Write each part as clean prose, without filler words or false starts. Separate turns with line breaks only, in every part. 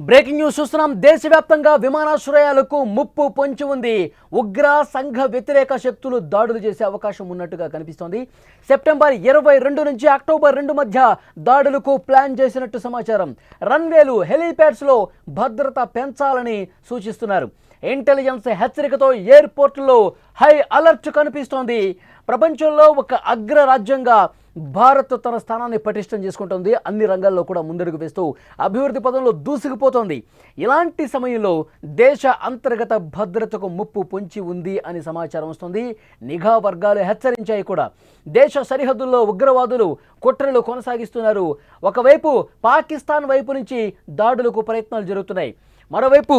Breaking news చూస్తున్నాం. దేశవ్యాప్తంగా విమానాశ్రయాలకు ముప్పు పొంచి ఉంది. ఉగ్ర సంఘ వ్యతిరేక శక్తులు దాడులు చేసే అవకాశం ఉన్నట్టుగా కనిపిస్తోంది. సెప్టెంబర్ 22 నుంచి అక్టోబర్ 2 మధ్య దాడులకు ప్లాన్ చేసినట్టు సమాచారం. రన్వేలు, హెలీప్యాడ్స్లో భద్రత పెంచాలని సూచిస్తున్నారు. ఇంటెలిజెన్స్ హెచ్చరికతో ఎయిర్పోర్టులో హై అలర్ట్ కనిపిస్తోంది. ప్రపంచంలో ఒక అగ్ర రాజ్యంగా భారత్ తన స్థానాన్ని పటిష్టం చేసుకుంటోంది. అన్ని రంగాల్లో కూడా ముందడుగు వేస్తూ అభివృద్ధి పదంలో దూసుకుపోతోంది. ఇలాంటి సమయంలో దేశ అంతర్గత భద్రతకు ముప్పు పొంచి ఉంది అని సమాచారం వస్తుంది. నిఘా వర్గాలు హెచ్చరించాయి కూడా. దేశ సరిహద్దుల్లో ఉగ్రవాదులు కుట్రలు కొనసాగిస్తున్నారు. ఒకవైపు పాకిస్తాన్ వైపు నుంచి దాడులకు ప్రయత్నాలు జరుగుతున్నాయి. మరోవైపు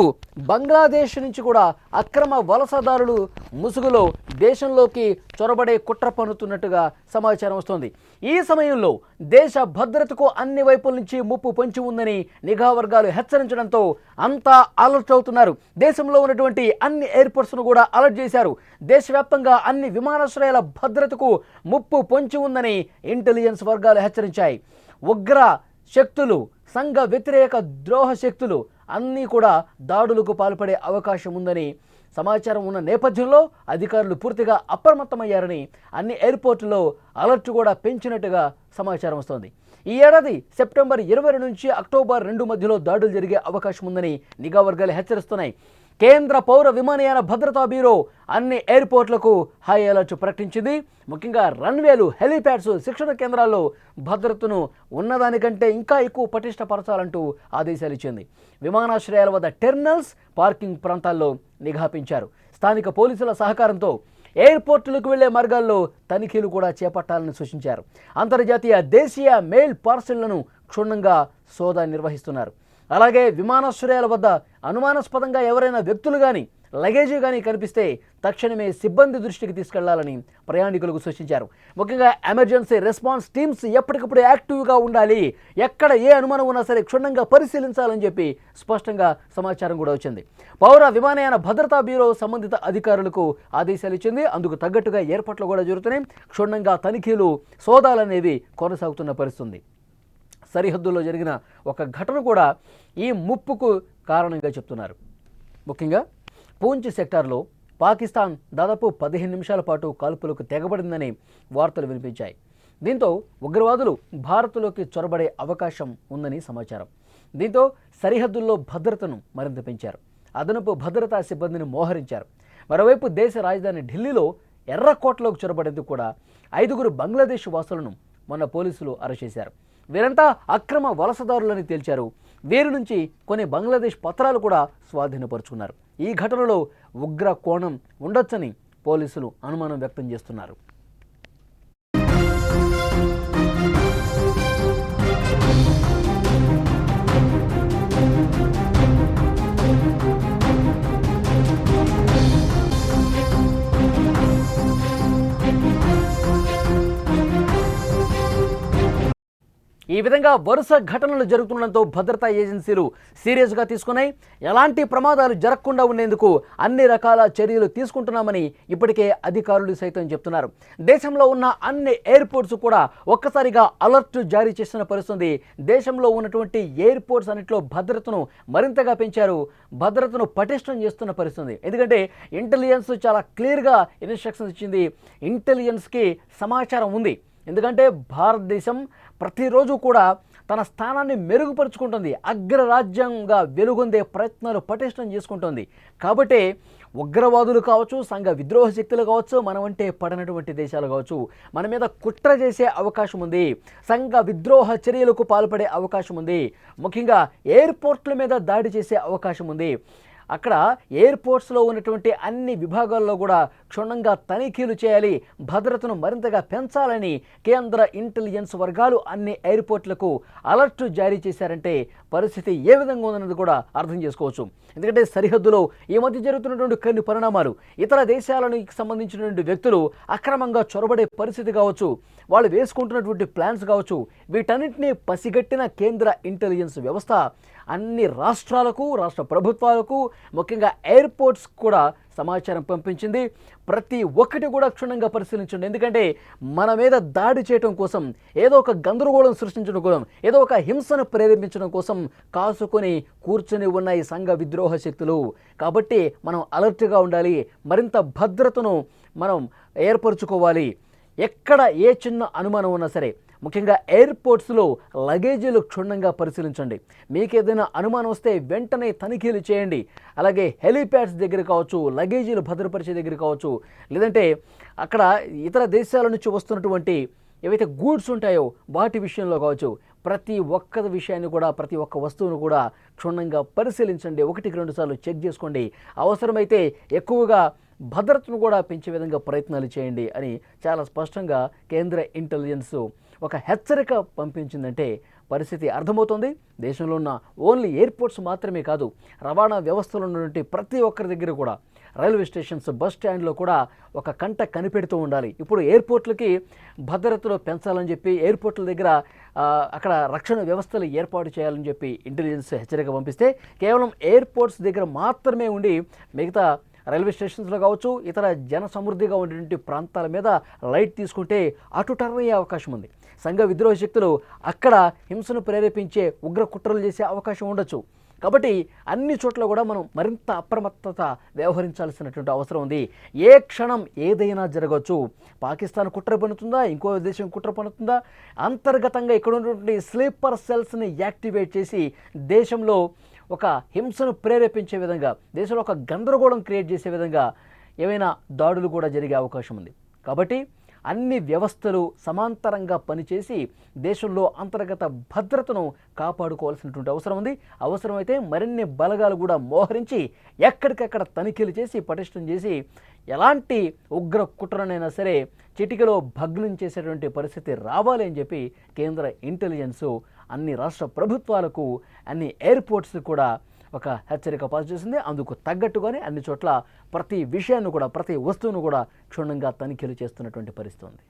బంగ్లాదేశ్ నుంచి కూడా అక్రమ వలసదారులు ముసుగులో దేశంలోకి చొరబడే కుట్ర పన్నుతున్నట్టుగా సమాచారం వస్తోంది. ఈ సమయంలో దేశ భద్రతకు అన్ని వైపుల నుంచి ముప్పు పొంచి ఉందని నిఘా వర్గాలు హెచ్చరించడంతో అంతా అలర్ట్ అవుతున్నారు. దేశంలో ఉన్నటువంటి అన్ని ఎయిర్పోర్ట్స్ను కూడా అలర్ట్ చేశారు. దేశవ్యాప్తంగా అన్ని విమానాశ్రయాల భద్రతకు ముప్పు పొంచి ఉందని ఇంటెలిజెన్స్ వర్గాలు హెచ్చరించాయి. ఉగ్ర శక్తులు, సంఘ వ్యతిరేక ద్రోహ శక్తులు అన్నీ కూడా దాడులకు పాల్పడే అవకాశం ఉందని సమాచారం ఉన్న నేపథ్యంలో అధికారులు పూర్తిగా అప్రమత్తమయ్యారని, అన్ని ఎయిర్పోర్టుల్లో అలర్ట్ కూడా పెంచినట్టుగా సమాచారం వస్తోంది. ఈ ఏడాది సెప్టెంబర్ 22 నుంచి అక్టోబర్ 2 మధ్యలో దాడులు జరిగే అవకాశం ఉందని నిఘా వర్గాలు హెచ్చరిస్తున్నాయి. కేంద్ర పౌర విమానయాన భద్రతా బ్యూరో అన్ని ఎయిర్పోర్ట్లకు హై అలర్ట్ ప్రకటించింది. ముఖ్యంగా రన్వేలు, హెలీప్యాడ్స్, శిక్షణ కేంద్రాల్లో భద్రతను ఉన్నదానికంటే ఇంకా ఎక్కువ పటిష్టపరచాలంటూ ఆదేశాలు ఇచ్చింది. విమానాశ్రయాల వద్ద టెర్మినల్స్, పార్కింగ్ ప్రాంతాల్లో నిఘా పెంచారు. స్థానిక పోలీసుల సహకారంతో ఎయిర్పోర్టులకు వెళ్లే మార్గాల్లో తనిఖీలు కూడా చేపట్టాలని సూచించారు. అంతర్జాతీయ, దేశీయ మెయిల్ పార్సెళ్లను క్షుణ్ణంగా సోదా నిర్వహిస్తున్నారు. అలాగే విమానాశ్రయాల వద్ద అనుమానాస్పదంగా ఎవరైనా వ్యక్తులు కానీ లగేజీ కానీ కనిపిస్తే తక్షణమే సిబ్బంది దృష్టికి తీసుకెళ్లాలని ప్రయాణికులకు సూచించారు. ముఖ్యంగా ఎమర్జెన్సీ రెస్పాన్స్ టీమ్స్ ఎప్పటికప్పుడు యాక్టివ్గా ఉండాలి. ఎక్కడ ఏ అనుమానం ఉన్నా సరే క్షుణ్ణంగా పరిశీలించాలని చెప్పి స్పష్టంగా సమాచారం కూడా వచ్చింది. పౌర విమానయాన భద్రతా బ్యూరో సంబంధిత అధికారులకు ఆదేశాలు ఇచ్చింది. అందుకు తగ్గట్టుగా ఏర్పాట్లు కూడా జరుగుతున్నాయి. క్షుణ్ణంగా తనిఖీలు, సోదాలనేవి కొనసాగుతున్న పరిస్థితుంది. సరిహద్దుల్లో జరిగిన ఒక ఘటన కూడా ఈ ముప్పుకు కారణంగా చెప్తున్నారు. ముఖ్యంగా పూంచ్ సెక్టార్లో పాకిస్తాన్ దాదాపు 15 నిమిషాల పాటు కాల్పులకు తెగబడిందని వార్తలు వినిపించాయి. దీంతో ఉగ్రవాదులు భారత్లోకి చొరబడే అవకాశం ఉందని సమాచారం. దీంతో సరిహద్దుల్లో భద్రతను మరింత పెంచారు. అదనపు భద్రతా సిబ్బందిని మోహరించారు. మరోవైపు దేశ రాజధాని ఢిల్లీలో ఎర్రకోటలోకి చొరబడేందుకు కూడా 5 బంగ్లాదేశ్ వాసులను మొన్న పోలీసులు అరెస్ట్ చేశారు. వీరంతా అక్రమ వలసదారులని తేల్చారు. వీరి నుంచి కొన్ని బంగ్లాదేశ్ పత్రాలు కూడా స్వాధీనపరుచుకున్నారు. ఈ ఘటనలో ఉగ్ర కోణం ఉండొచ్చని పోలీసులు అనుమానం వ్యక్తం చేస్తున్నారు. ఈ విధంగా వరుస ఘటనలు జరుగుతుండడంతో భద్రతా ఏజెన్సీలు సీరియస్గా తీసుకున్నాయి. ఎలాంటి ప్రమాదాలు జరగకుండా ఉండేందుకు అన్ని రకాల చర్యలు తీసుకుంటున్నామని ఇప్పటికే అధికారులు సైతం చెప్తున్నారు. దేశంలో ఉన్న అన్ని ఎయిర్పోర్ట్స్ కూడా ఒక్కసారిగా అలర్ట్ జారీ చేసిన పరిస్థితి. దేశంలో ఉన్నటువంటి ఎయిర్పోర్ట్స్ అన్నింటిలో భద్రతను మరింతగా పెంచారు. భద్రతను పటిష్టం చేస్తున్న పరిస్థితి. ఎందుకంటే ఇంటెలిజెన్స్ చాలా క్లియర్గా ఇన్స్ట్రక్షన్స్ ఇచ్చింది. ఇంటెలిజెన్స్కి సమాచారం ఉంది. ఎందుకంటే భారతదేశం ప్రతిరోజు కూడా తన స్థానాన్ని మెరుగుపరుచుకుంటుంది. అగ్రరాజ్యంగా వెలుగొందే ప్రయత్నాలు పటిష్టం చేసుకుంటుంది. కాబట్టి ఉగ్రవాదులు కావచ్చు, సంఘ విద్రోహ శక్తులు కావచ్చు, మనమంటే పడనటువంటి దేశాలు కావచ్చు, మన మీద కుట్ర చేసే అవకాశం ఉంది. సంఘ విద్రోహ చర్యలకు పాల్పడే అవకాశం ఉంది. ముఖ్యంగా ఎయిర్పోర్ట్ల మీద దాడి చేసే అవకాశం ఉంది. అక్కడ ఎయిర్పోర్ట్స్లో ఉన్నటువంటి అన్ని విభాగాల్లో కూడా క్షుణ్ణంగా తనిఖీలు చేయాలి. భద్రతను మరింతగా పెంచాలని కేంద్ర ఇంటెలిజెన్స్ వర్గాలు అన్ని ఎయిర్పోర్ట్లకు అలర్ట్ జారీ చేశారంటే పరిస్థితి ఏ విధంగా ఉందన్నది కూడా అర్థం చేసుకోవచ్చు. ఎందుకంటే సరిహద్దులో ఈ మధ్య జరుగుతున్నటువంటి కొన్ని పరిణామాలు, ఇతర దేశాలకు సంబంధించినటువంటి వ్యక్తులు అక్రమంగా చొరబడే పరిస్థితి కావచ్చు, వాళ్ళు వేసుకుంటున్నటువంటి ప్లాన్స్ కావచ్చు, వీటన్నిటినీ పసిగట్టిన కేంద్ర ఇంటెలిజెన్స్ వ్యవస్థ అన్ని రాష్ట్రాలకు, రాష్ట్ర ప్రభుత్వాలకు, ముఖ్యంగా ఎయిర్పోర్ట్స్ కూడా సమాచారం పంపించింది. ప్రతి ఒక్కటి కూడా క్షుణ్ణంగా పరిశీలించండి. ఎందుకంటే మన మీద దాడి చేయడం కోసం, ఏదో ఒక గందరగోళం సృష్టించడం కోసం, ఏదో ఒక హింసను ప్రేరేపించడం కోసం కాసుకొని కూర్చొని ఉన్న ఈ సంఘ విద్రోహ శక్తులు. కాబట్టి మనం అలర్ట్గా ఉండాలి, మరింత భద్రతను మనం ఏర్పరచుకోవాలి. ఎక్కడ ఏ చిన్న అనుమానం ఉన్నా సరే, ముఖ్యంగా ఎయిర్పోర్ట్స్లో లగేజీలు క్షుణ్ణంగా పరిశీలించండి. మీకు ఏదైనా అనుమానం వస్తే వెంటనే తనిఖీలు చేయండి. అలాగే హెలీప్యాడ్స్ దగ్గర కావచ్చు, లగేజీలు భద్రపరిచే దగ్గర కావచ్చు, లేదంటే అక్కడ ఇతర దేశాల నుంచి వస్తున్నటువంటి ఏవైతే గూడ్స్ ఉంటాయో వాటి విషయంలో కావచ్చు, ప్రతి ఒక్క విషయాన్ని కూడా, ప్రతి ఒక్క వస్తువును కూడా క్షుణ్ణంగా పరిశీలించండి. 1-2 సార్లు చెక్ చేసుకోండి. అవసరమైతే ఎక్కువగా భద్రతను కూడా పెంచే విధంగా ప్రయత్నాలు చేయండి అని చాలా స్పష్టంగా కేంద్ర ఇంటెలిజెన్స్ ఒక హెచ్చరిక పంపించిందంటే పరిస్థితి అర్థమవుతుంది. దేశంలో ఉన్న ఓన్లీ ఎయిర్పోర్ట్స్ మాత్రమే కాదు, రవాణా వ్యవస్థలో ఉన్నటువంటి ప్రతి ఒక్కరి దగ్గర కూడా, రైల్వే స్టేషన్స్, బస్ స్టాండ్లో కూడా ఒక కంట కనిపెడుతూ ఉండాలి. ఇప్పుడు ఎయిర్పోర్ట్లకి భద్రతను పెంచాలని చెప్పి, ఎయిర్పోర్ట్ల దగ్గర అక్కడ రక్షణ వ్యవస్థలు ఏర్పాటు చేయాలని చెప్పి ఇంటెలిజెన్స్ హెచ్చరిక పంపిస్తే, కేవలం ఎయిర్పోర్ట్స్ దగ్గర మాత్రమే ఉండి మిగతా రైల్వే స్టేషన్స్లో కావచ్చు, ఇతర జన సమృద్ధిగా ఉండేటువంటి ప్రాంతాల మీద లైట్ తీసుకుంటే అటు టర్న్ అయ్యే అవకాశం ఉంది. సంఘ విద్రోహ శక్తులు అక్కడ హింసను ప్రేరేపించే ఉగ్ర కుట్రలు చేసే అవకాశం ఉండొచ్చు. కాబట్టి అన్ని చోట్ల కూడా మనం మరింత అప్రమత్తత వ్యవహరించాల్సినటువంటి అవసరం ఉంది. ఏ క్షణం ఏదైనా జరగవచ్చు. పాకిస్తాన్ కుట్ర పన్నుతుందా, ఇంకో దేశం కుట్ర పన్నుతుందా, అంతర్గతంగా ఇక్కడ ఉన్నటువంటి స్లీపర్ సెల్స్ని యాక్టివేట్ చేసి దేశంలో ఒక హింసను ప్రేరేపించే విధంగా, దేశంలో ఒక గందరగోళం క్రియేట్ చేసే విధంగా ఏమైనా దాడులు కూడా జరిగే అవకాశం ఉంది. కాబట్టి అన్ని వ్యవస్థలు సమాంతరంగా పనిచేసి దేశంలో అంతర్గత భద్రతను కాపాడుకోవాల్సినటువంటి అవసరం ఉంది. అవసరమైతే మరిన్ని బలగాలు కూడా మోహరించి ఎక్కడికక్కడ తనిఖీలు చేసి, పటిష్టం చేసి, ఎలాంటి ఉగ్ర కుట్రనైనా సరే చిటికలో భగ్నం చేసేటువంటి పరిస్థితి రావాలి అని చెప్పి కేంద్ర ఇంటెలిజెన్స్ అన్ని రాష్ట్ర ప్రభుత్వాలకు, అన్ని ఎయిర్పోర్ట్స్ కూడా ఒక హెచ్చరిక పాస్ చేసింది. అందుకు తగ్గట్టుగానే అన్ని చోట్ల ప్రతి విషయాన్ని కూడా, ప్రతి వస్తువును కూడా క్షుణ్ణంగా తనిఖీలు చేస్తున్నటువంటి పరిస్థితి ఉంది.